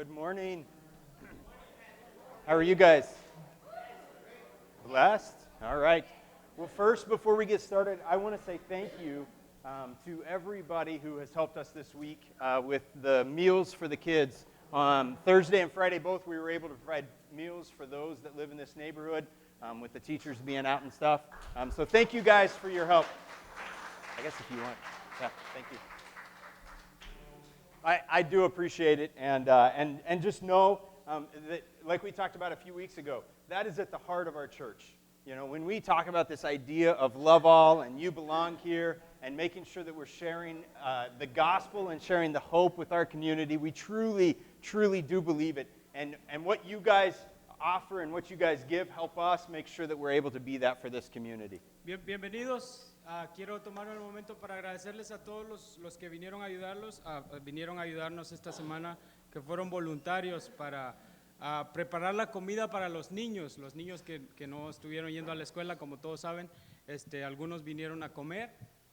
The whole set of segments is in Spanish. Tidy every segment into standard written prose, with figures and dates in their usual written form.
Good morning. How are you guys? Blessed? All right. Well, first, before we get started, I want to say thank you to everybody who has helped us this week with the meals for the kids. Thursday and Friday, both, we were able to provide meals for those that live in this neighborhood with the teachers being out and stuff. So thank you guys for your help. I guess if you want. Yeah, thank you. I do appreciate it, and just know that, like we talked about a few weeks ago, that is at the heart of our church. You know, when we talk about this idea of love all and you belong here and making sure that we're sharing the gospel and sharing the hope with our community, we truly, truly do believe it. And what you guys offer and what you guys give help us make sure that we're able to be that for this community. Bienvenidos. Quiero tomar un momento para agradecerles a todos los que vinieron a ayudarnos esta semana, que fueron voluntarios para preparar la comida para los niños que no estuvieron yendo a la escuela, como todos saben. Algunos vinieron a comer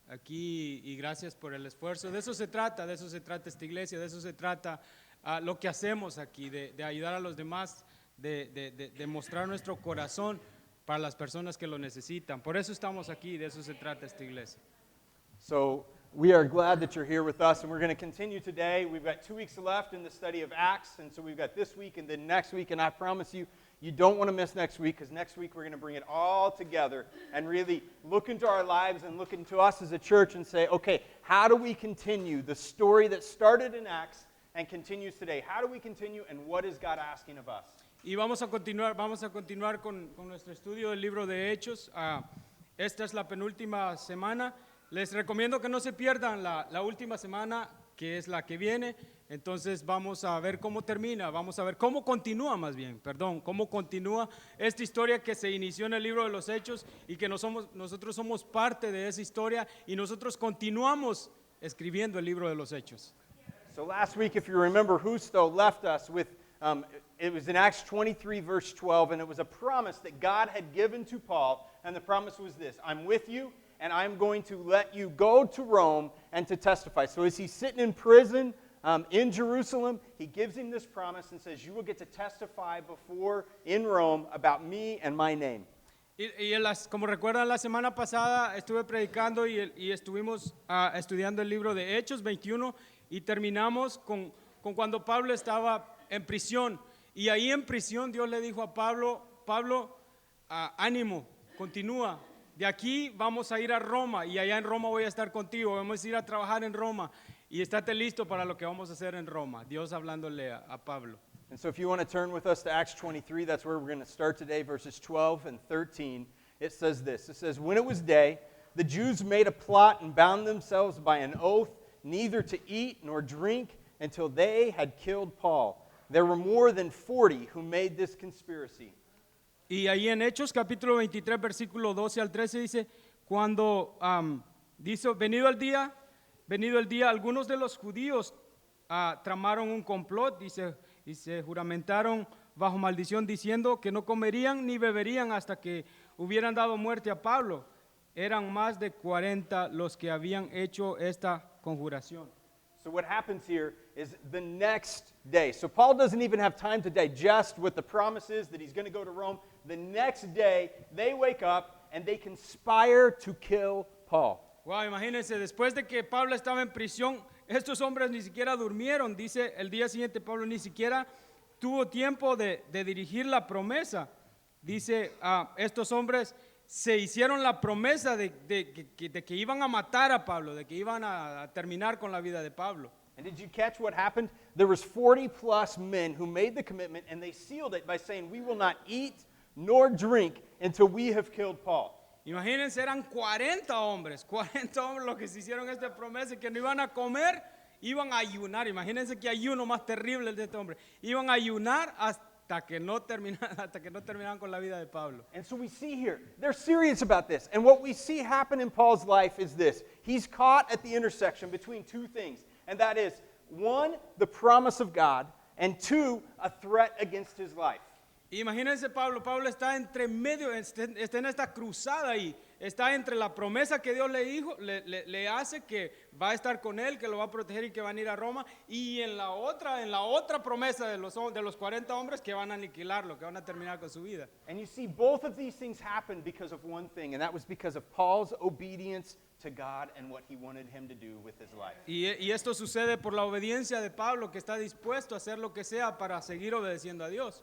aquí y gracias por el esfuerzo. De eso se trata esta iglesia, de eso se trata lo que hacemos aquí, de ayudar a los demás, de mostrar nuestro corazón para las personas que lo necesitan. Por eso estamos aquí, de eso se trata esta iglesia. So we are glad that you're here with us, and we're going to continue today. We've got 2 weeks left in the study of Acts, and so we've got this week and then next week, and I promise you, you don't want to miss next week, because next week we're going to bring it all together and really look into our lives and look into us as a church and say, okay, how do we continue the story that started in Acts and continues today? How do we continue, and what is God asking of us? Y vamos a continuar con nuestro estudio del libro de Hechos. Esta es la penúltima semana. Les recomiendo que no se pierdan la última semana, que es la que viene. Entonces vamos a ver cómo termina, vamos a ver cómo continúa cómo continúa esta historia que se inició en el libro de los Hechos y que nosotros somos parte de esa historia y nosotros continuamos escribiendo el libro de los Hechos. So last week, if you remember, Justo left us with it was in Acts 23, verse 12, and it was a promise that God had given to Paul, and the promise was this: I'm with you, and I'm going to let you go to Rome and to testify. So as he's sitting in prison in Jerusalem, he gives him this promise and says, you will get to testify in Rome about me and my name. Como recuerdan, la semana pasada estuve predicando y estuvimos estudiando el libro de Hechos 21 y terminamos con cuando Pablo estaba en prisión, y ahí en prisión Dios le dijo a Pablo, ánimo, continúa, de aquí vamos a ir a Roma y allá en Roma voy a estar contigo, vamos a ir a trabajar en Roma y estate listo para lo que vamos a hacer en Roma. Dios hablándole a Pablo. And so if you want to turn with us to Acts 23, that's where we're going to start today, verses 12 and 13. It says this, it says, when it was day, the Jews made a plot and bound themselves by an oath neither to eat nor drink until they had killed Paul. There were more than 40 who made this conspiracy. Y ahí en Hechos capítulo 23 versículo 12 al 13 dice, cuando dice, venido el día, algunos de los judíos tramaron un complot, dice, y se juramentaron bajo maldición diciendo que no comerían ni beberían hasta que hubieran dado muerte a Pablo. Eran más de 40 los que habían hecho esta conjuración. So what happens here is the next day. So Paul doesn't even have time to digest what the promise is that he's going to go to Rome. The next day, they wake up and they conspire to kill Paul. Wow, imagínense, después de que Pablo estaba en prisión, estos hombres ni siquiera durmieron. Dice, el día siguiente Pablo ni siquiera tuvo tiempo de dirigir la promesa. Dice, estos hombres se hicieron la promesa de que iban a matar a Pablo, de que iban a terminar con la vida de Pablo. And did you catch what happened? There was 40 plus men who made the commitment, and they sealed it by saying, we will not eat nor drink until we have killed Paul. Imagínense, eran 40 hombres los que se hicieron esta promesa y que no iban a comer, iban a ayunar. Imagínense que ayuno más terrible el de este hombre. Iban a ayunar hasta que no terminaran con la vida de Pablo. And so we see here, they're serious about this. And what we see happen in Paul's life is this. He's caught at the intersection between two things. And that is, one, the promise of God, and two, a threat against his life. Imagínense Pablo está entre medio, está en esta cruzada ahí, está entre la promesa que Dios le hace que va a estar con él, que lo va a proteger y que van a ir a Roma, y en la otra promesa de los 40 hombres que van a aniquilarlo, que van a terminar con su vida. And you see, both of these things happened because of one thing, and that was because of Paul's obedience to God and what he wanted him to do with his life. Y esto sucede por la obediencia de Pablo, que está dispuesto a hacer lo que sea para seguir obedeciendo a Dios.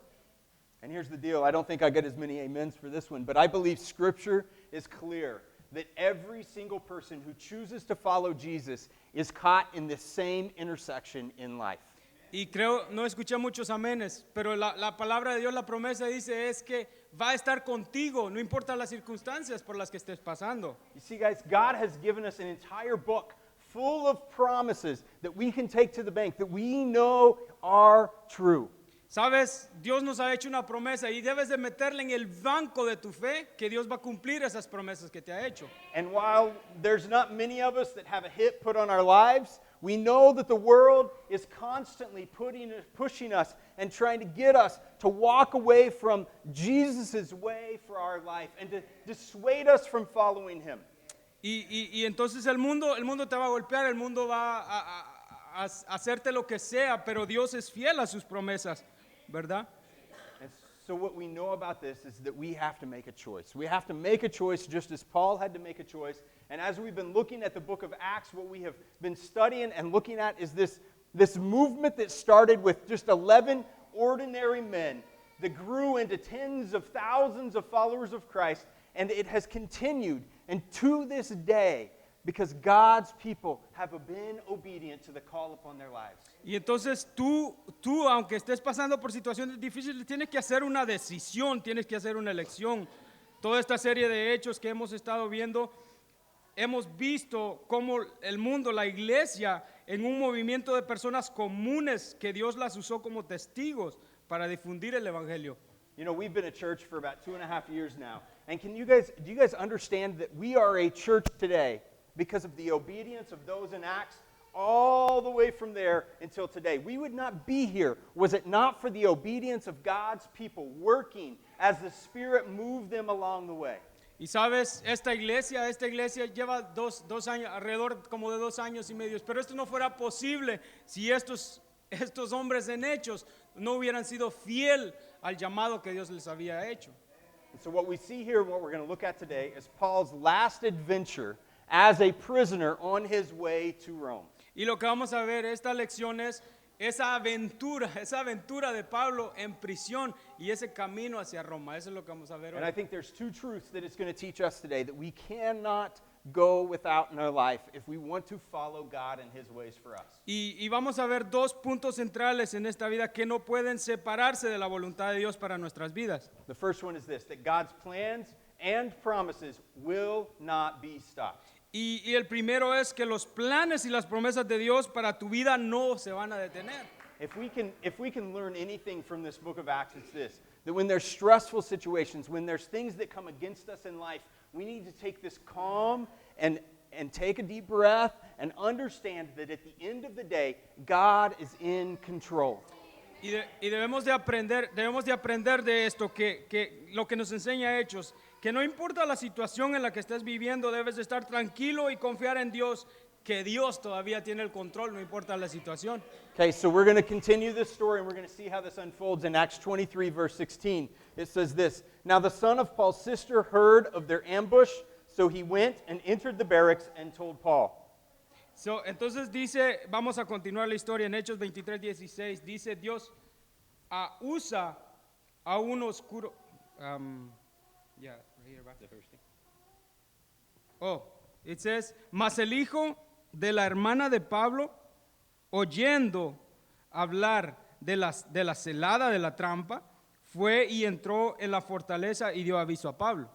And here's the deal. I don't think I get as many amens for this one, but I believe Scripture is clear that every single person who chooses to follow Jesus is caught in this same intersection in life. Y creo, no escuché muchos amenes, pero la palabra de Dios, la promesa dice es que va a estar contigo, no importa las circunstancias por las que estés pasando. You see, guys, God has given us an entire book full of promises that we can take to the bank, that we know are true. Sabes, Dios nos ha hecho una promesa y debes de meterle en el banco de tu fe que Dios va a cumplir esas promesas que te ha hecho. And while there's not many of us that have a hit put on our lives, we know that the world is constantly pushing us and trying to get us to walk away from Jesus' way for our life and to dissuade us from following him. Y entonces el mundo te va a golpear, el mundo va a hacerte lo que sea, pero Dios es fiel a sus promesas, ¿verdad? And so what we know about this is that we have to make a choice. We have to make a choice just as Paul had to make a choice. And as we've been looking at the book of Acts, what we have been studying and looking at is this movement that started with just 11 ordinary men that grew into tens of thousands of followers of Christ, and it has continued. And to this day, because God's people have been obedient to the call upon their lives. Y entonces tú, aunque estés pasando por situaciones difíciles, tienes que hacer una decisión, tienes que hacer una elección. Toda esta serie de hechos que hemos estado viendo, hemos visto cómo el mundo, la iglesia, en un movimiento de personas comunes que Dios las usó como testigos para difundir el evangelio. You know, we've been a church for about 2.5 years now. And do you guys understand that we are a church today because of the obedience of those in Acts all the way from there until today? We would not be here was it not for the obedience of God's people working as the Spirit moved them along the way. Y sabes, esta iglesia lleva dos años, alrededor como de 2 años y medio, pero esto no fuera posible si estos hombres en hechos no hubieran sido fiel al llamado que Dios les había hecho. And so what we see here, what we're going to look at today, is Paul's last adventure as a prisoner on his way to Rome. Y lo que vamos a ver esta lección es esa aventura de Pablo en prisión y ese camino hacia Roma. Eso es lo que vamos a ver hoy. And I think there's 2 truths that it's going to teach us today that we cannot go without in our life if we want to follow God and his ways for us. Y vamos a ver 2 puntos centrales en esta vida que no pueden separarse de la voluntad de Dios para nuestras vidas. The first one is this, that God's plans and promises will not be stopped. Y el primero es que los planes y las promesas de Dios para tu vida no se van a detener. If we can learn anything from this book of Acts, it's this, that when there's stressful situations, when there's things that come against us in life, we need to take this calm and take a deep breath and understand that at the end of the day, God is in control. Y debemos de aprender de esto, que lo que nos enseña Hechos, que no importa la situación en la que estés viviendo, debes de estar tranquilo y confiar en Dios, que Dios todavía tiene el control, no importa la situación. Okay, so we're going to continue this story and we're going to see how this unfolds in Acts 23, verse 16. It says this, "Now the son of Paul's sister heard of their ambush, so he went and entered the barracks and told Paul." Entonces dice, vamos a continuar la historia en Hechos 23:16, dice Dios usa a un oscuro, it says, mas el hijo de la hermana de Pablo, oyendo hablar de la celada de la trampa, fue y entró en la fortaleza y dio aviso a Pablo.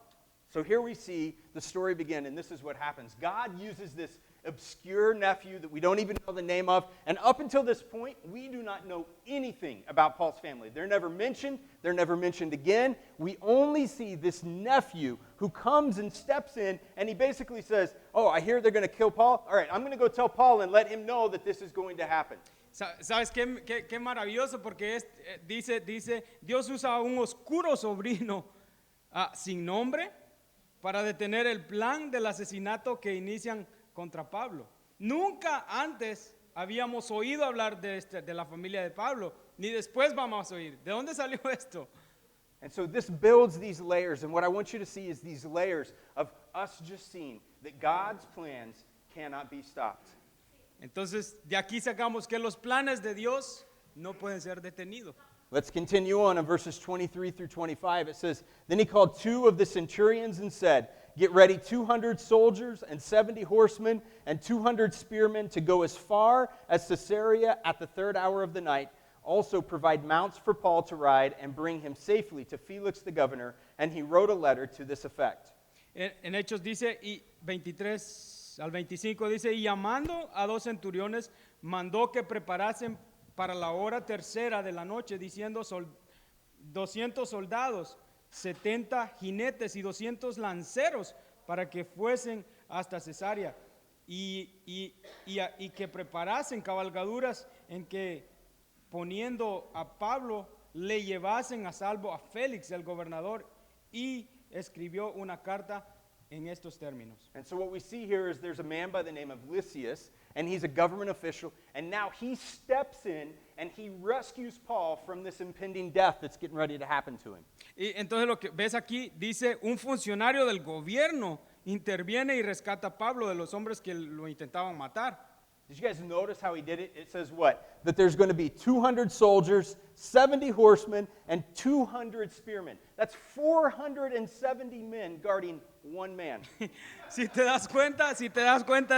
So here we see the story begin, and this is what happens. God uses this obscure nephew that we don't even know the name of. And up until this point, we do not know anything about Paul's family. They're never mentioned. They're never mentioned again. We only see this nephew who comes and steps in, and he basically says, oh, I hear they're going to kill Paul. All right, I'm going to go tell Paul and let him know that this is going to happen. ¿Sabes qué maravilloso? Porque dice, Dios usa a un oscuro sobrino sin nombre para detener el plan del asesinato que inician contra Pablo. Nunca antes habíamos oído hablar de la familia de Pablo, ni después vamos a oír. ¿De dónde salió esto? And so this builds these layers, and what I want you to see is these layers of us just seeing that God's plans cannot be stopped. Entonces, de aquí sacamos que los planes de Dios no pueden ser detenidos. Let's continue on in verses 23 through 25. It says, Then he called 2 of the centurions and said, Get ready 200 soldiers and 70 horsemen and 200 spearmen to go as far as Caesarea at the 3rd hour of the night. Also provide mounts for Paul to ride and bring him safely to Felix the governor. And he wrote a letter to this effect. En Hechos dice, y 23 al 25 dice, y llamando a 2 centuriones, mandó que preparasen para la hora tercera de la noche, diciendo 200 soldados, 70 jinetes y 200 lanceros, para que fuesen hasta Cesarea, y que preparasen cabalgaduras en que, poniendo a Pablo, le llevasen a salvo a Félix, el gobernador, y escribió una carta en estos términos. And so what we see here is there's a man by the name of Lysias, and he's a government official, and now he steps in and he rescues Paul from this impending death that's getting ready to happen to him. Y entonces lo que ves aquí dice, un funcionario del gobierno interviene y rescata a Pablo de los hombres que lo intentaban matar. Did you guys notice how he did it? It says what? That there's going to be 200 soldiers, 70 horsemen, and 200 spearmen. That's 470 men guarding one man. Si te das cuenta,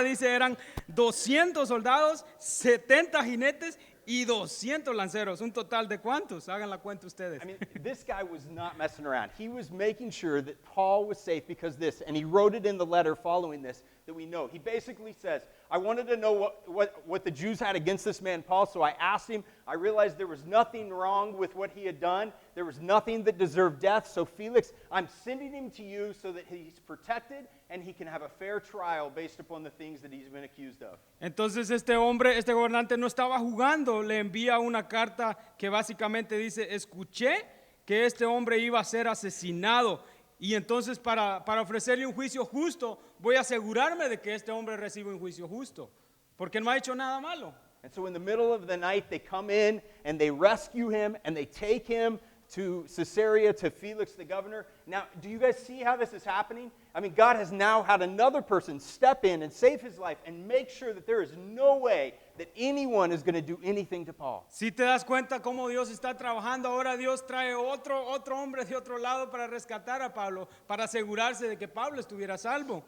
dice, eran 200 soldados, 70 jinetes y 200 lanceros. ¿Un total de cuántos? Hagan la cuenta ustedes. I mean, this guy was not messing around. He was making sure that Paul was safe because this, and he wrote it in the letter following this that we know. He basically says, I wanted to know what the Jews had against this man Paul, so I asked him. I realized there was nothing wrong with what he had done. There was nothing that deserved death. So Felix, I'm sending him to you so that he's protected and he can have a fair trial based upon the things that he's been accused of. Entonces este gobernante no estaba jugando, le envía una carta que básicamente dice, escuché que este hombre iba a ser asesinado y entonces para ofrecerle un juicio justo, voy a asegurarme de que este hombre reciba un juicio justo, porque no ha hecho nada malo. And so in the middle of the night, they come in and they rescue him and they take him to Caesarea, to Felix the governor. Now, do you guys see how this is happening? I mean, God has now had another person step in and save his life and make sure that there is no way that anyone is going to do anything to Paul. Si te das cuenta cómo Dios está trabajando, ahora Dios trae otro hombre de otro lado para rescatar a Pablo, para asegurarse de que Pablo estuviera salvo.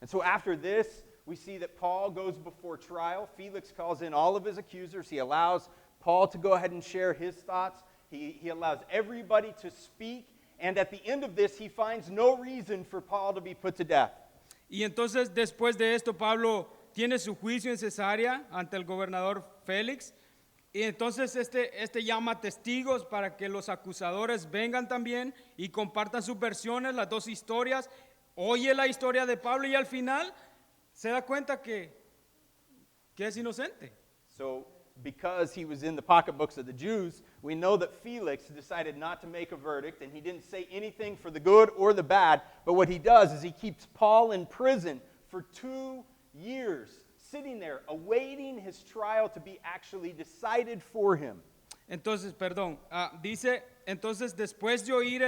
And so after this, we see that Paul goes before trial. Felix calls in all of his accusers. He allows Paul to go ahead and share his thoughts. He allows everybody to speak. And at the end of this, he finds no reason for Paul to be put to death. Y entonces después de esto Pablo tiene su juicio en Cesarea ante el gobernador Félix. Y entonces este llama testigos para que los acusadores vengan también y compartan sus versiones, las dos historias. Oye la historia de Pablo y al final se da cuenta que es inocente. So because he was in the pocketbooks of the Jews, we know that Felix decided not to make a verdict, and he didn't say anything for the good or the bad, but what he does is he keeps Paul in prison for 2 years, sitting there, awaiting his trial to be actually decided for him. Entonces, dice, entonces después de oír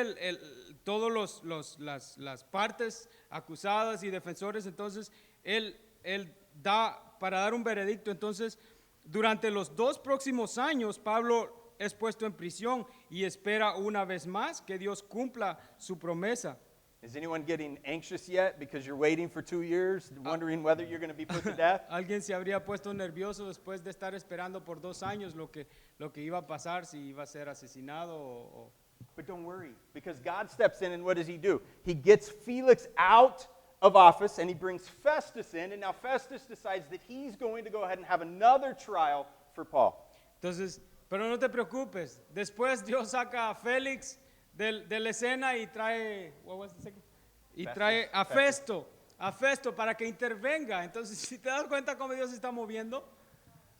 todos las partes acusadas y defensores, entonces él da, para dar un veredicto, entonces durante los 2 próximos años Pablo es puesto en prisión y espera una vez más que Dios cumpla su promesa. Is anyone getting anxious yet because you're waiting for 2 years, wondering whether you're going to be put to death? Alguien se habría puesto nervioso después de estar esperando por 2 años lo que iba a pasar, si iba a ser asesinado But don't worry, because God steps in, and what does he do? He gets Felix out of office, and he brings Festus in, and now Festus decides that he's going to go ahead and have another trial for Paul. Entonces, pero no te preocupes, después Dios saca a Félix de la escena y trae, what was the second? Y Festus. trae a Festo para que intervenga. Entonces, si te das cuenta cómo Dios se está moviendo,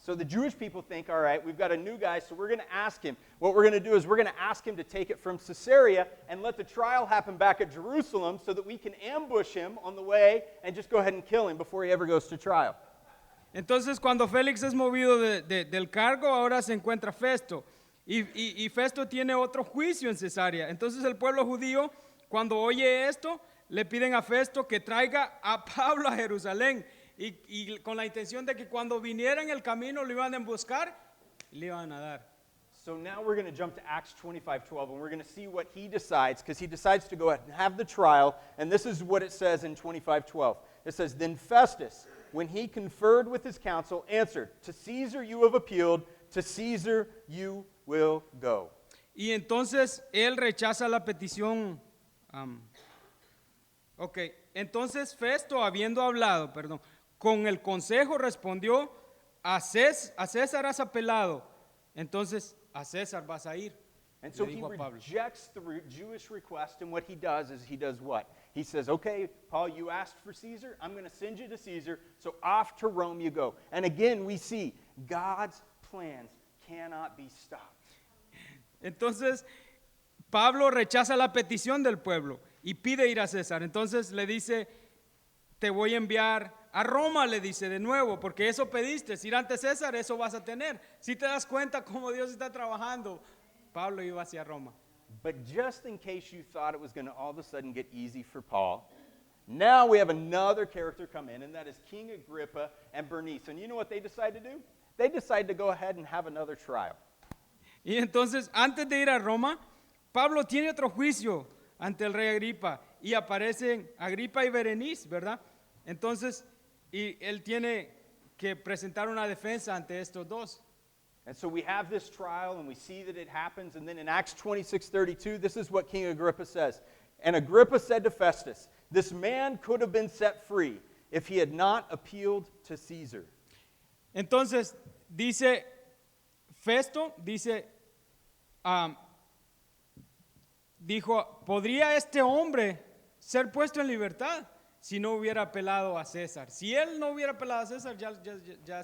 So the Jewish people think, all right, we've got a new guy, so we're going to ask him. What we're going to do is we're going to ask him to take it from Caesarea and let the trial happen back at Jerusalem so that we can ambush him on the way and just go ahead and kill him before he ever goes to trial. entonces cuando Félix es movido del cargo, ahora se encuentra Festo. Y Festo tiene otro juicio en Cesarea. Entonces el pueblo judío, cuando oye esto, le piden a Festo que traiga a Pablo a Jerusalén. Y con la intención de que cuando viniera en el camino lo iban a emboscar y le iban a dar. So now we're going to jump to Acts 25:12, and we're going to see what he decides, because he decides to go ahead and have the trial, and this is what it says in 25:12. It says, Then Festus, when he conferred with his council, answered, To Caesar you have appealed, to Caesar you will go. Y entonces él rechaza la petición. Entonces Festo, habiendo hablado, con el consejo respondió, a César has apelado, entonces a César vas a ir. And so Le he dijo a Pablo. rejects the Jewish request, and what he does is he does what? He says, okay, Paul, you asked for Caesar, I'm going to send you to Caesar, so off to Rome you go. And again, we see God's plans cannot be stopped. Entonces Pablo rechaza la petición del pueblo y pide ir a César. Entonces le dice, te voy a enviar a Roma, le dice de nuevo, porque eso pediste, ir ante César, eso vas a tener. Si te das cuenta cómo Dios está trabajando, Pablo iba hacia Roma. But just in case you thought it was going to all of a sudden get easy for Paul, now we have another character come in, and that is King Agrippa and Bernice. And you know what they decide to do? They decide to go ahead and have another trial. Y entonces, antes de ir a Roma, Pablo tiene otro juicio ante el rey Agripa y aparecen Agripa y Berenice, ¿verdad? Entonces, y él tiene que presentar una defensa ante estos dos. And so we have this trial, and we see that it happens, and then in Acts 26:32, this is what King Agrippa says. And Agrippa said to Festus, This man could have been set free if he had not appealed to Caesar. Entonces, dice Festo, dijo, ¿podría este hombre ser puesto en libertad si no hubiera apelado a César? Si él no hubiera apelado a César, ya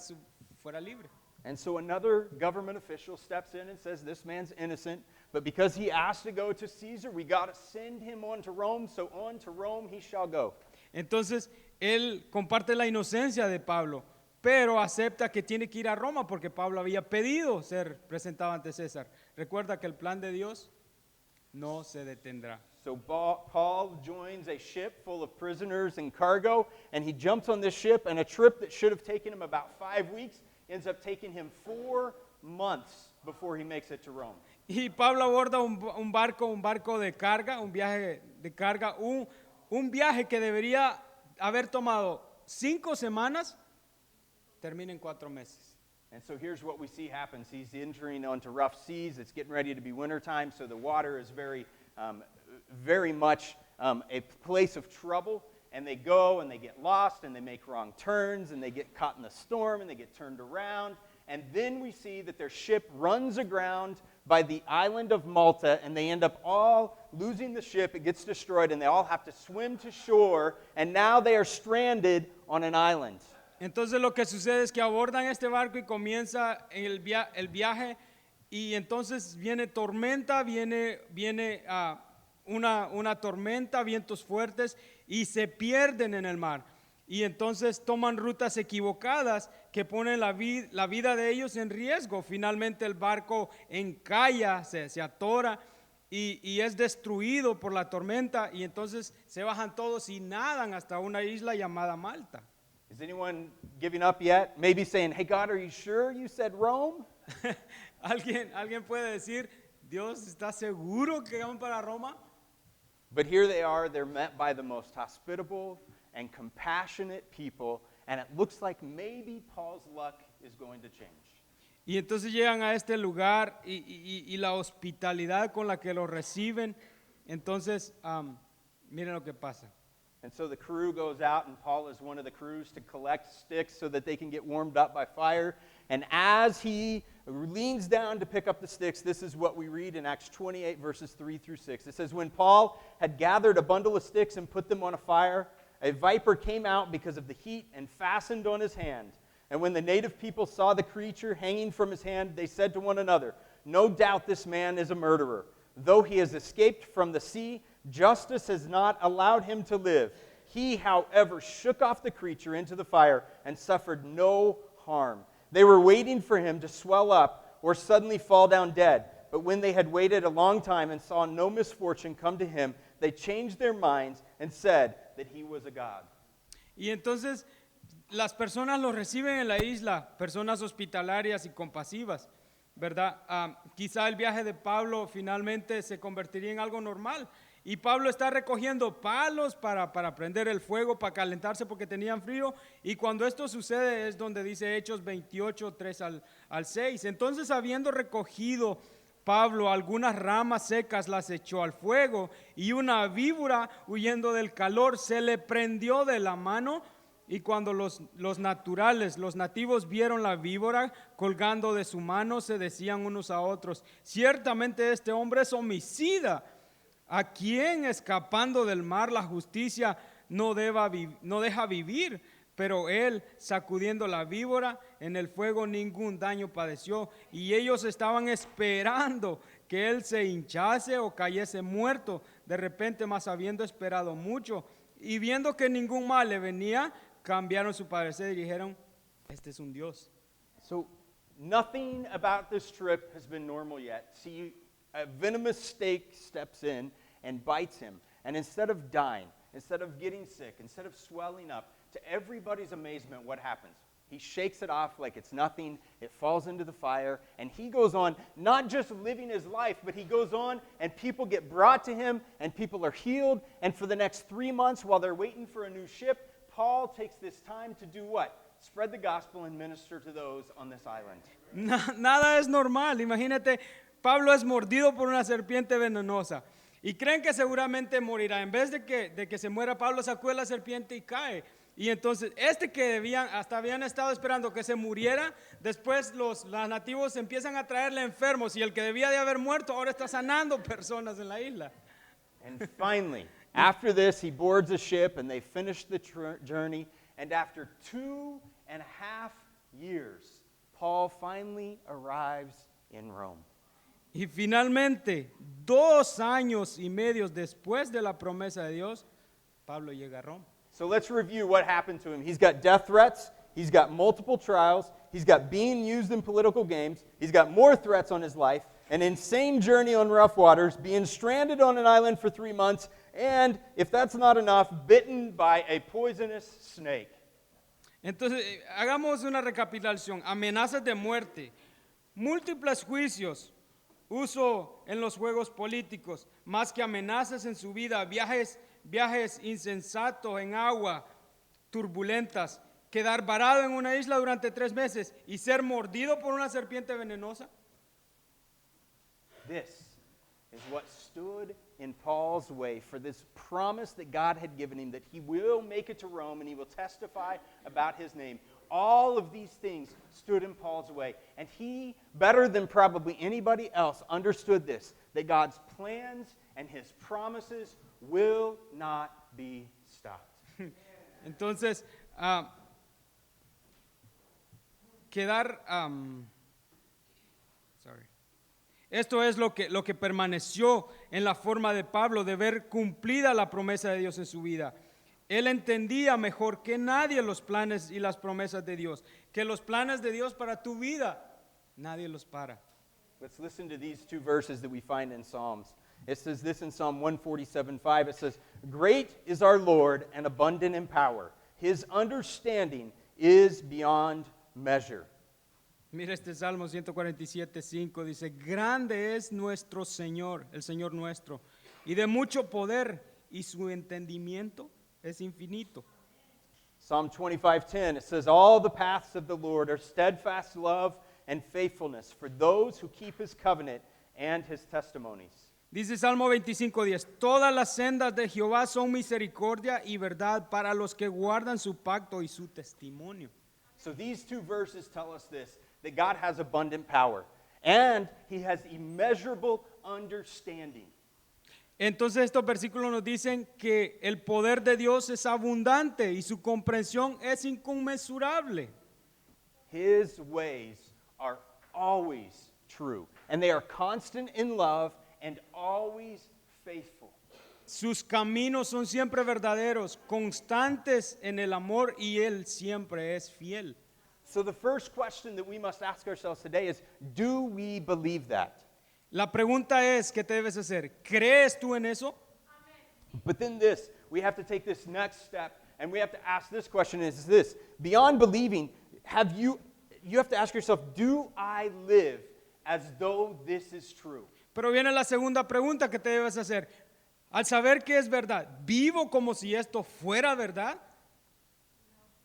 fuera libre. And so another government official steps in and says, This man's innocent, but because he asked to go to Caesar, we got to send him on to Rome, so on to Rome he shall go. Entonces, él comparte la inocencia de Pablo, pero acepta que tiene que ir a Roma porque Pablo había pedido ser presentado ante César. Recuerda que el plan de Dios no se detendrá. So Paul joins a ship full of prisoners and cargo, and he jumps on this ship, and a trip that should have taken him about 5 weeks ends up taking him 4 months before he makes it to Rome. Y Pablo aborda un barco de carga, un viaje de carga, un viaje que debería haber tomado 5 semanas, termina en 4 meses. And so here's what we see happens. He's entering onto rough seas. It's getting ready to be wintertime, so the water is very much a place of trouble. And they go and they get lost and they make wrong turns and they get caught in the storm and they get turned around. And then we see that their ship runs aground by the island of Malta, and they end up all losing the ship. It gets destroyed, and they all have to swim to shore, and now they are stranded on an island. Entonces lo que sucede es que abordan este barco y comienza el viaje, y entonces viene tormenta, viene una tormenta, vientos fuertes, y se pierden en el mar. Y entonces toman rutas equivocadas que ponen la vida de ellos en riesgo. Finalmente el barco encalla, se atora y es destruido por la tormenta, y entonces se bajan todos y nadan hasta una isla llamada Malta. Is anyone giving up yet? Maybe saying, hey God, are you sure you said Rome? ¿Alguien puede decir, Dios está seguro que van para Roma? But here they are, they're met by the most hospitable and compassionate people, and it looks like maybe Paul's luck is going to change. Y entonces llegan a este lugar y la hospitalidad con la que lo reciben, entonces miren lo que pasa. And so the crew goes out, and Paul is one of the crews to collect sticks so that they can get warmed up by fire. And as he leans down to pick up the sticks, this is what we read in Acts 28, verses 3 through 6. It says, "When Paul had gathered a bundle of sticks and put them on a fire, a viper came out because of the heat and fastened on his hand. And when the native people saw the creature hanging from his hand, they said to one another, 'No doubt this man is a murderer. Though he has escaped from the sea, justice has not allowed him to live. He, however, shook off the creature into the fire and suffered no harm. They were waiting for him to swell up or suddenly fall down dead. But when they had waited a long time and saw no misfortune come to him, they changed their minds and said that he was a god.'" Y entonces las personas los reciben en la isla, personas hospitalarias y compasivas, ¿verdad? Quizá el viaje de Pablo finalmente se convertiría en algo normal. Y Pablo está recogiendo palos para prender el fuego, para calentarse porque tenían frío. Y cuando esto sucede es donde dice Hechos 28, 3 al 6. Entonces, habiendo recogido Pablo algunas ramas secas, las echó al fuego, y una víbora, huyendo del calor, se le prendió de la mano. Y cuando los nativos vieron la víbora colgando de su mano, se decían unos a otros: "Ciertamente este hombre es homicida, a quien escapando del mar la justicia no deja vivir". Pero él, sacudiendo la víbora en el fuego, ningún daño padeció. Y ellos estaban esperando que él se hinchase o cayese muerto. De repente, mas habiendo esperado mucho y viendo que ningún mal le venía, cambiaron su parecer y dijeron: "Este es un Dios". So nothing about this trip has been normal yet. See, a venomous snake steps in and bites him. And instead of dying, instead of getting sick, instead of swelling up, to everybody's amazement, what happens? He shakes it off like it's nothing. It falls into the fire. And he goes on, not just living his life, but he goes on and people get brought to him and people are healed. And for the next 3 months, while they're waiting for a new ship, Paul takes this time to do what? Spread the gospel and minister to those on this island. Nada es normal. Imagínate, Pablo es mordido por una serpiente venenosa y creen que seguramente morirá. En vez de que se muera, Pablo sacude la serpiente y cae. Y entonces que hasta habían estado esperando que se muriera, después los nativos empiezan a traerle enfermos, y el que debía de haber muerto ahora está sanando personas en la isla. And finally, after this, he boards a ship and they finish the journey. And after 2.5 years, Paul finally arrives in Rome. Y finalmente, 2 años y medio después de la promesa de Dios, Pablo llega a Roma. So let's review what happened to him. He's got death threats. He's got multiple trials. He's got being used in political games. He's got more threats on his life. An insane journey on rough waters, being stranded on an island for 3 months, and, if that's not enough, bitten by a poisonous snake. Entonces, hagamos una recapitulación. Amenazas de muerte, múltiples juicios, uso en los juegos políticos, más que amenazas en su vida, viajes insensatos en agua, turbulentas, quedar varado en una isla durante 3 meses y ser mordido por una serpiente venenosa. This is what stood in Paul's way for this promise that God had given him, that he will make it to Rome and he will testify about his name. All of these things stood in Paul's way. And he, better than probably anybody else, understood this, that God's plans and his promises will not be stopped. Entonces, esto es lo que permaneció en la forma de Pablo, de ver cumplida la promesa de Dios en su vida. Él entendía mejor que nadie los planes y las promesas de Dios, que los planes de Dios para tu vida, nadie los para. Let's listen to these 2 verses that we find in Psalms. It says this in Psalm 147:5. It says, "Great is our Lord and abundant in power. His understanding is beyond measure." Mira este Salmo 147:5, dice: "Grande es nuestro Señor, el Señor nuestro, y de mucho poder, y su entendimiento es infinito." Psalm 25:10, it says, "All the paths of the Lord are steadfast love and faithfulness for those who keep his covenant and his testimonies." Dice Salmo 25:10, todas las sendas de Jehová son misericordia y verdad para los que guardan su pacto y su testimonio. So these two verses tell us this, that God has abundant power and he has immeasurable understanding. Entonces estos versículos nos dicen que el poder de Dios es abundante y su comprensión es inconmensurable. His ways are always true, and they are constant in love and always faithful. Sus caminos son siempre verdaderos, constantes en el amor y Él siempre es fiel. So the first question that we must ask ourselves today is, do we believe that? La pregunta es, ¿qué te debes hacer? ¿Crees tú en eso? But then this, we have to take this next step and we have to ask this question is this, beyond believing, you have to ask yourself, do I live as though this is true? Pero viene la segunda pregunta que te debes hacer. Al saber que es verdad, ¿vivo como si esto fuera verdad?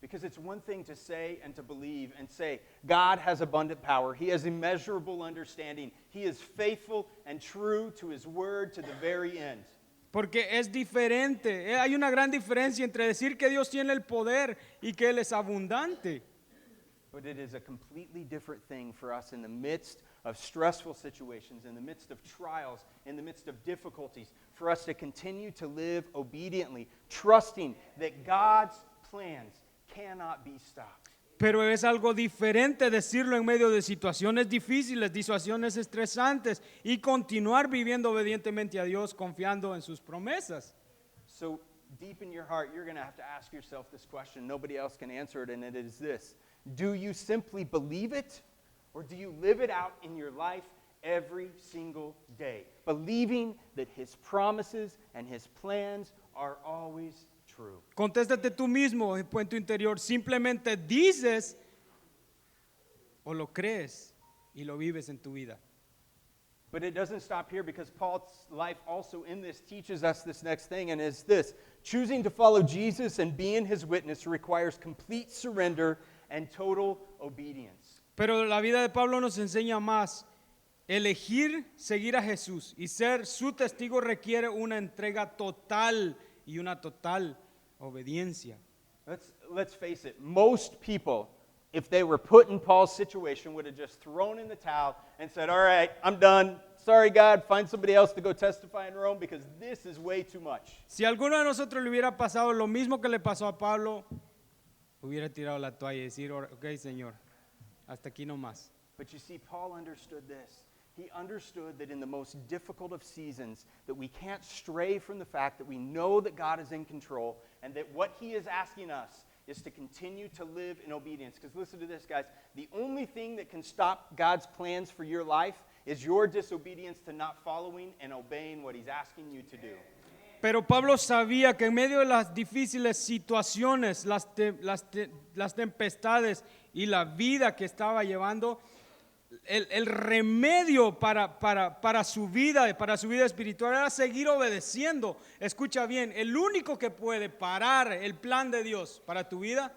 Because it's one thing to say and to believe and say, God has abundant power. He has immeasurable understanding. He is faithful and true to his word to the very end. Porque es diferente. Hay una gran diferencia entre decir que Dios tiene el poder y que Él es abundante. But it is a completely different thing for us in the midst of stressful situations, in the midst of trials, in the midst of difficulties, for us to continue to live obediently, trusting that God's plans cannot be stopped. Pero es algo diferente decirlo en medio de situaciones difíciles, situaciones estresantes y continuar viviendo obedientemente a Dios, confiando en sus promesas. So deep in your heart, you're going to have to ask yourself this question. Nobody else can answer it, and it is this. Do you simply believe it, or do you live it out in your life every single day, believing that his promises and his plans are always true? Contéstate tú mismo en tu interior. Simplemente dices o lo crees y lo vives en tu vida. But it doesn't stop here, because Paul's life also in this teaches us this next thing, and is this. Choosing to follow Jesus and being his witness requires complete surrender and total obedience. Pero la vida de Pablo nos enseña más. Elegir seguir a Jesús y ser su testigo requiere una entrega total y una total obediencia. Let's face it, most people, if they were put in Paul's situation, would have just thrown in the towel and said, all right, I'm done. Sorry, God, find somebody else to go testify in Rome, because this is way too much. Si a alguno de nosotros le hubiera pasado lo mismo que le pasó a Pablo, hubiera tirado la toalla y decir, ok, Señor, hasta aquí nomás. But you see, Paul understood this. He understood that in the most difficult of seasons, that we can't stray from the fact that we know that God is in control, and that what he is asking us is to continue to live in obedience. Because listen to this, guys. The only thing that can stop God's plans for your life is your disobedience to not following and obeying what he's asking you to do. Pero Pablo sabía que en medio de las difíciles situaciones, las tempestades y la vida que estaba llevando, el remedio para su vida espiritual era seguir obedeciendo. Escucha bien, el único que puede parar el plan de Dios para tu vida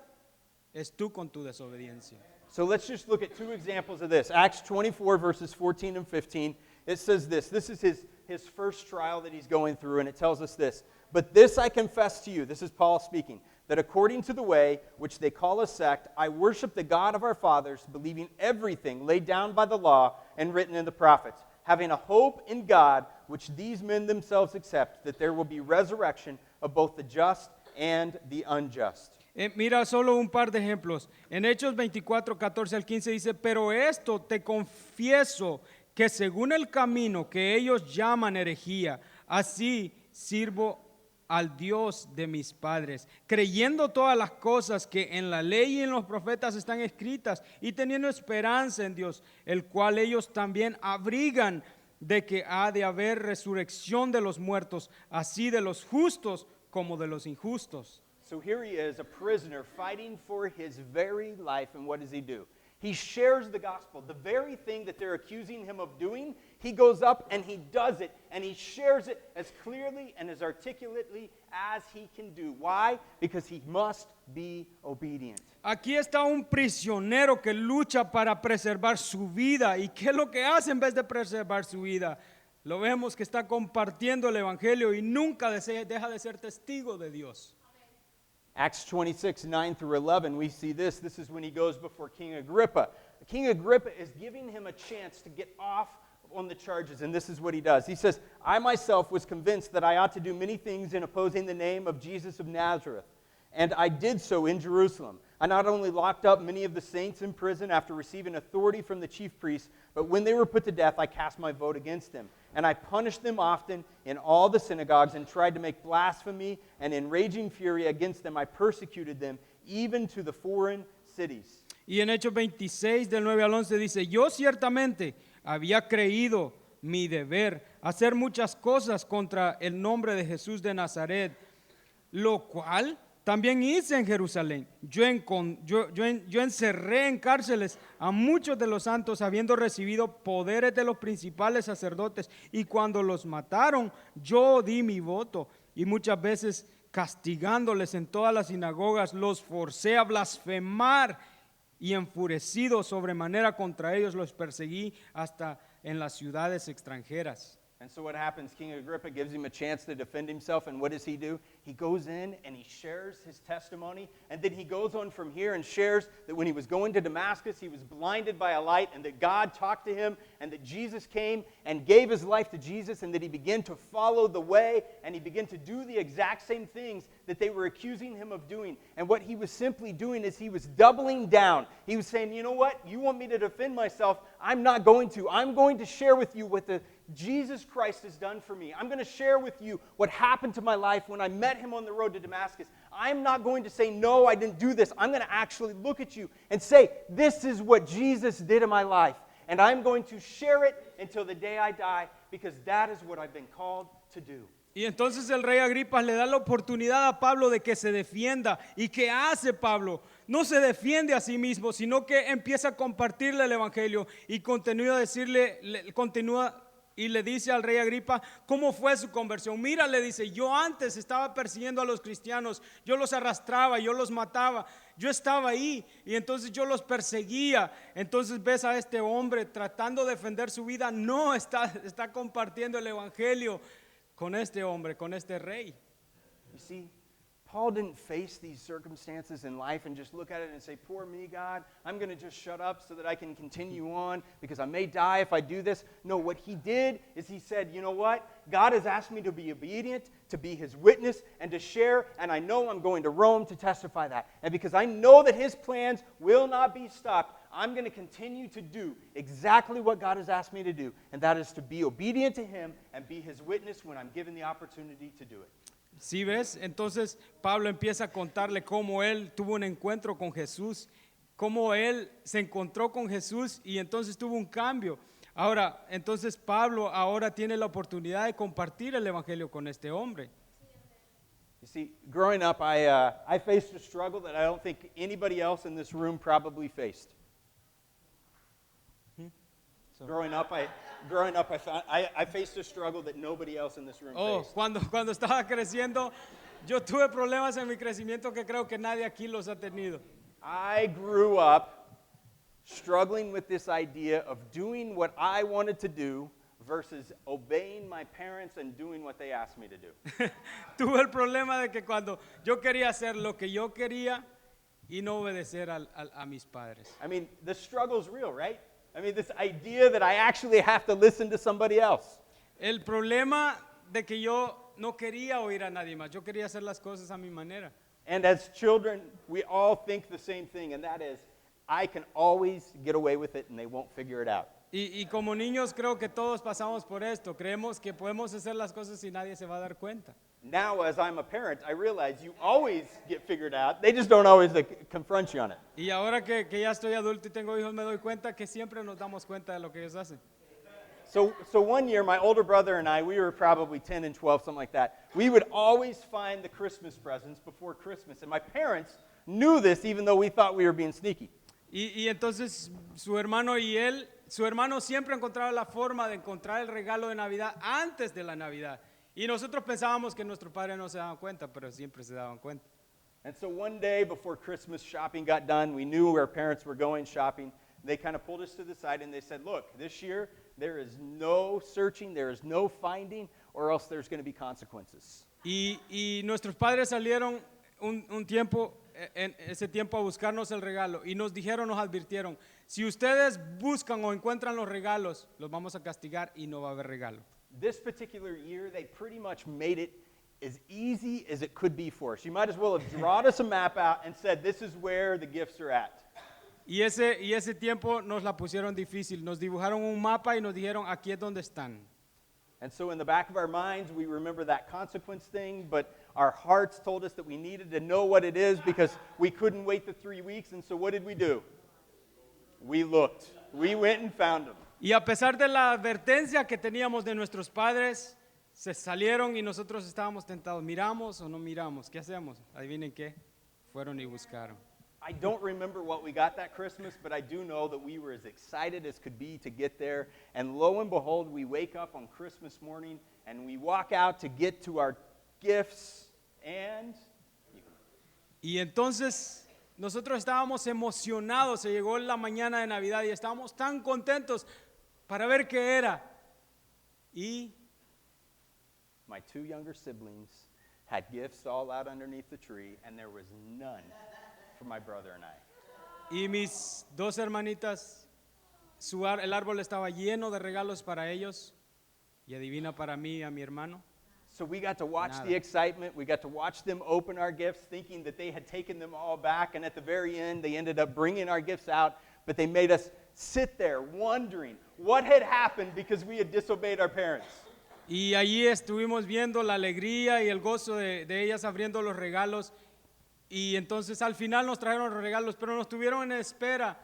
es tú con tu desobediencia. So let's just look at two examples of this. Acts 24, verses 14 and 15. It says this. This is his first trial that he's going through, and it tells us this. But this I confess to you, this is Paul speaking, that according to the way which they call a sect, I worship the God of our fathers, believing everything laid down by the law and written in the prophets, having a hope in God, which these men themselves accept, that there will be resurrection of both the just and the unjust. Mira solo un par de ejemplos. En Hechos 24, 14 al 15 dice, pero esto te confieso, que según el camino que ellos llaman herejía, así sirvo al Dios de mis padres, creyendo todas las cosas que en la ley y en los profetas están escritas, y teniendo esperanza en Dios, el cual ellos también abrigan, de que ha de haber resurrección de los muertos, así de los justos como de los injustos. So here he is, a prisoner, fighting for his very life, and what does he do? He shares the gospel. The very thing that they're accusing him of doing, he goes up and he does it, and he shares it as clearly and as articulately as he can do. Why? Because he must be obedient. Aquí está un prisionero que lucha para preservar su vida. ¿Y qué es lo que hace en vez de preservar su vida? lo vemos que está compartiendo el evangelio y nunca deja de ser testigo de Dios. Acts 26, 9 through 11, we see this. This is when he goes before King Agrippa. King Agrippa is giving him a chance to get off on the charges, and this is what he does. He says, I myself was convinced that I ought to do many things in opposing the name of Jesus of Nazareth, and I did so in Jerusalem. I not only locked up many of the saints in prison after receiving authority from the chief priests, but when they were put to death, I cast my vote against them. And I punished them often in all the synagogues and tried to make blasphemy, and in raging fury against them, I persecuted them, even to the foreign cities. Y en Hechos 26, del 9 al 11 dice, yo ciertamente había creído mi deber hacer muchas cosas contra el nombre de Jesús de Nazaret, lo cual también hice en Jerusalén. Yo encerré en cárceles a muchos de los santos, habiendo recibido poderes de los principales sacerdotes, y cuando los mataron, yo di mi voto, y muchas veces castigándoles en todas las sinagogas, los forcé a blasfemar, y enfurecido sobremanera contra ellos, los perseguí hasta en las ciudades extranjeras. And so what happens? King Agrippa gives him a chance to defend himself, and what does he do? He goes in and he shares his testimony, and then he goes on from here and shares that when he was going to Damascus, he was blinded by a light, and that God talked to him, and that Jesus came and gave his life to Jesus, and that he began to follow the way, and he began to do the exact same things that they were accusing him of doing. And what he was simply doing is he was doubling down. He was saying, you know what? You want me to defend myself? I'm not going to. I'm going to share with you what the Jesus Christ has done for me. I'm going to share with you what happened to my life when I met him on the road to Damascus. I'm not going to say, no, I didn't do this. I'm going to actually look at you and say, this is what Jesus did in my life. And I'm going to share it until the day I die, because that is what I've been called to do. Y entonces el rey Agripa le da la oportunidad a Pablo de que se defienda. ¿Y qué hace Pablo? No se defiende a sí mismo, sino que empieza a compartirle el evangelio y continúa y le dice al rey Agripa cómo fue su conversión. Mira, le dice, yo antes estaba persiguiendo a los cristianos, yo los arrastraba, yo los mataba, yo estaba ahí y entonces yo los perseguía. Entonces ves a este hombre tratando de defender su vida, no está compartiendo el evangelio con este hombre, con este rey. You see, Paul didn't face these circumstances in life and just look at it and say, poor me, God, I'm going to just shut up so that I can continue on because I may die if I do this. No, what he did is he said, you know what? God has asked me to be obedient, to be his witness, and to share, and I know I'm going to Rome to testify that. And because I know that his plans will not be stopped, I'm going to continue to do exactly what God has asked me to do, and that is to be obedient to him and be his witness when I'm given the opportunity to do it. ¿Sí ves? Entonces Pablo empieza a contarle cómo él tuvo un encuentro con Jesús, cómo él se encontró con Jesús y entonces tuvo un cambio. Ahora, entonces Pablo ahora tiene la oportunidad de compartir el evangelio con este hombre. You see, growing up, I faced a struggle that I don't think anybody else in this room probably faced. Growing up, I faced a struggle that nobody else in this room faced. Cuando estaba creciendo, yo tuve problemas en mi crecimiento que creo que nadie aquí los ha tenido. I grew up struggling with this idea of doing what I wanted to do versus obeying my parents and doing what they asked me to do. Tuve el problema de que cuando yo quería hacer lo que yo quería y no obedecer a mis padres. I mean, the struggle's real, right? I mean, this idea that I actually have to listen to somebody else. El problema de que yo no quería oír a nadie más, yo quería hacer las cosas a mi manera. And as children, we all think the same thing, and that is, I can always get away with it and they won't figure it out. Y como niños creo que todos pasamos por esto, creemos que podemos hacer las cosas y nadie se va a dar cuenta. Now, as I'm a parent, I realize you always get figured out. They just don't always confront you on it. Y ahora que ya estoy adulto y tengo hijos, me doy cuenta que siempre nos damos cuenta de lo que ellos hacen. So one year, my older brother and I, we were probably 10 and 12, something like that. We would always find the Christmas presents before Christmas. And my parents knew this, even though we thought we were being sneaky. Y entonces su hermano siempre encontraba la forma de encontrar el regalo de Navidad antes de la Navidad. Y nosotros pensábamos que nuestros padres no se daban cuenta, pero siempre se daban cuenta. And so one day before Christmas shopping got done, we knew our parents were going shopping. they kind of pulled us to the side and they said, look, this year there is no searching, there is no finding, or else there's going to be consequences. Y nuestros padres salieron un tiempo, en ese tiempo a buscarnos el regalo y nos dijeron, nos advirtieron, si ustedes buscan o encuentran los regalos, los vamos a castigar y no va a haber regalo. This particular year, they pretty much made it as easy as it could be for us. You might as well have drawn us a map out and said, this is where the gifts are at. Y ese tiempo nos la pusieron difícil, nos dibujaron un mapa y nos dijeron, aquí es donde están. And so in the back of our minds, we remember that consequence thing, but our hearts told us that we needed to know what it is because we couldn't wait the 3 weeks. And so what did we do? We looked. We went and found them. Y a pesar de la advertencia que teníamos de nuestros padres, se salieron y nosotros estábamos tentados. ¿Miramos o no miramos? ¿Qué hacemos? Adivinen qué. Fueron y buscaron. I don't remember what we got that Christmas, but I do know that we were as excited as could be to get there. And lo and behold, we wake up on Christmas morning and we walk out to get to our gifts and... Y entonces nosotros estábamos emocionados. Se llegó la mañana de Navidad y estábamos tan contentos para ver qué era. Y my 2 younger siblings had gifts all out underneath the tree, and there was none for my brother and I. Y mis 2 hermanitas, el árbol estaba lleno de regalos para ellos. Y adivina para mí y a mi hermano. So we got to watch Nada. the excitement. We got to watch them open our gifts, thinking that they had taken them all back. And at the very end, they ended up bringing our gifts out. But they made us sit there wondering what had happened because we had disobeyed our parents. Y allí estuvimos viendo la alegría y el gozo de ellas abriendo los regalos. Y entonces al final nos trajeron los regalos, pero nos tuvieron en espera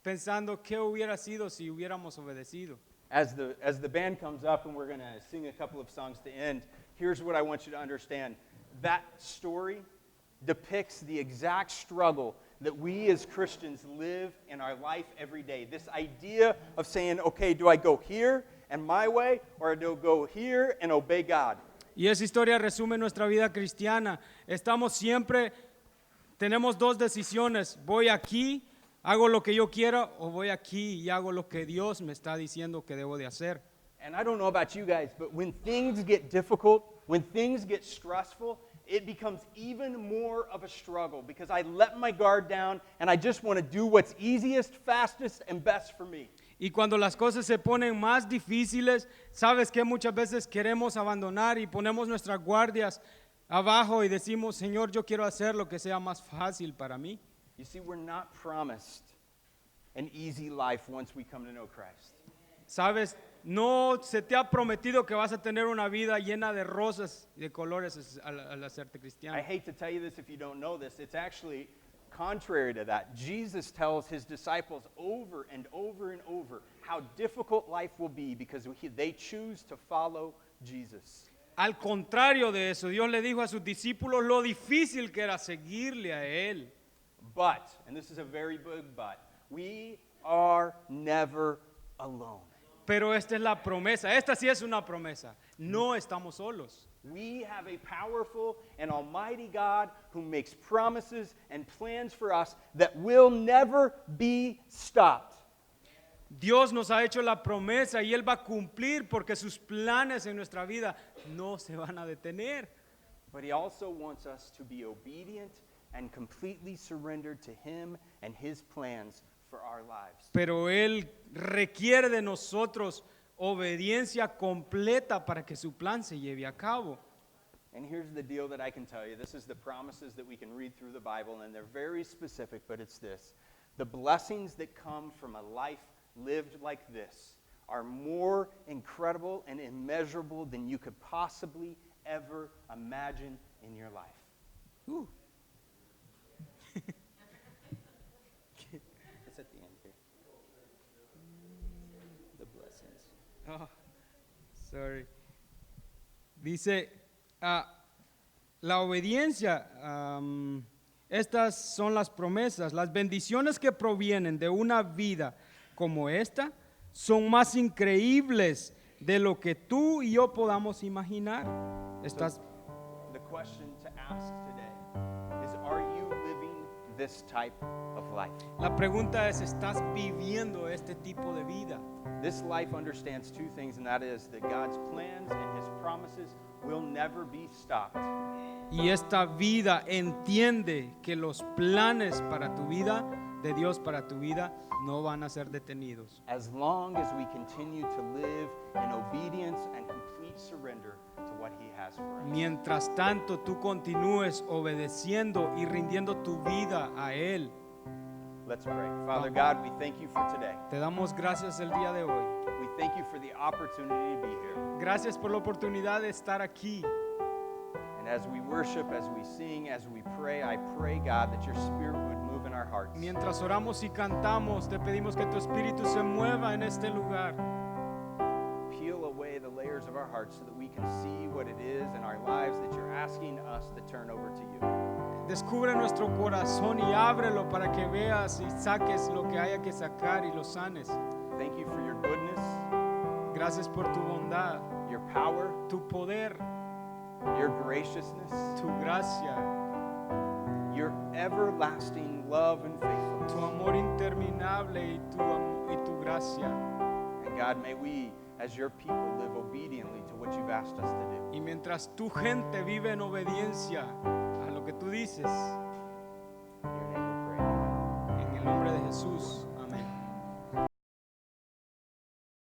pensando qué hubiera sido si hubiéramos obedecido. As the band comes up and we're going to sing a couple of songs to end, here's what I want you to understand. That story depicts the exact struggle that we as Christians live in our life every day. This idea of saying, okay, do I go here and my way, or do I go here and obey God? Y esa historia resume nuestra vida cristiana. Tenemos 2 decisiones. Voy aquí, hago lo que yo quiera, o voy aquí y hago lo que Dios me está diciendo que debo de hacer. And I don't know about you guys, but when things get difficult, when things get stressful, it becomes even more of a struggle because I let my guard down and I just want to do what's easiest, fastest, and best for me. Y cuando las cosas se ponen más difíciles, sabes que muchas veces queremos abandonar y ponemos nuestras guardias abajo y decimos, Señor, yo quiero hacer lo que sea más fácil para mí. You see, we're not promised an easy life once we come to know Christ. Sabes, no se te ha prometido que vas a tener una vida llena de rosas y de colores al hacerte cristiano. I hate to tell you this if you don't know this. It's actually contrary to that. Jesus tells his disciples over and over and over how difficult life will be because they choose to follow Jesus. Al contrario de eso, Dios le dijo a sus discípulos lo difícil que era seguirle a Él. But, and this is a very big but, we are never alone. Pero esta es la promesa, esta sí es una promesa. No estamos solos. We have a powerful and almighty God who makes promises and plans for us that will never be stopped. Dios nos ha hecho la promesa y Él va a cumplir porque sus planes en nuestra vida no se van a detener. But he also wants us to be obedient and completely surrendered to him and his plans for our lives. Pero Él requiere de nosotros obediencia completa para que su plan se lleve a cabo. And here's the deal that I can tell you. This is the promises that we can read through the Bible, and they're very specific, but it's this. The blessings that come from a life lived like this are more incredible and immeasurable than you could possibly ever imagine in your life. Ooh. It's at the end here. The blessings. Oh, sorry. Dice, la obediencia, estas son las promesas, las bendiciones que provienen de una vida como esta son más increíbles de lo que tú y yo podamos imaginar. The question to ask today is, are you living this type of life? La pregunta es, ¿estás viviendo este tipo de vida? This life understands two things, and that is that God's plans and His promises will never be stopped. Y esta vida entiende que los planes para tu vida, de Dios para tu vida, no van a ser detenidos. As long as we continue to live in obedience and complete surrender to what He has for us. Mientras tanto, tú continúes obedeciendo y rindiendo tu vida a Él. Let's pray. Father God, we thank you for today. Te damos gracias el día de hoy. We thank you for the opportunity to be here. Gracias por la oportunidad de estar aquí. And as we worship, as we sing, as we pray, I pray, God, that your Spirit would move in our hearts. Mientras oramos y cantamos, te pedimos que tu espíritu se mueva en este lugar. Peel away the layers of our hearts so that we can see what it is in our lives that you're asking us to turn over to you. Descubre nuestro corazón y ábrelo para que veas y saques lo que haya que sacar y lo sanes. Thank you for your goodness, Gracias por tu bondad, your power, tu poder, your graciousness, tu gracia, your everlasting love and tu faithfulness. amor interminable y tu gracia. And God, may we, as your people, live obediently to what you've asked us to do. Y mientras tu gente vive en obediencia a lo que tú dices, In your name we pray. en el nombre de Jesús.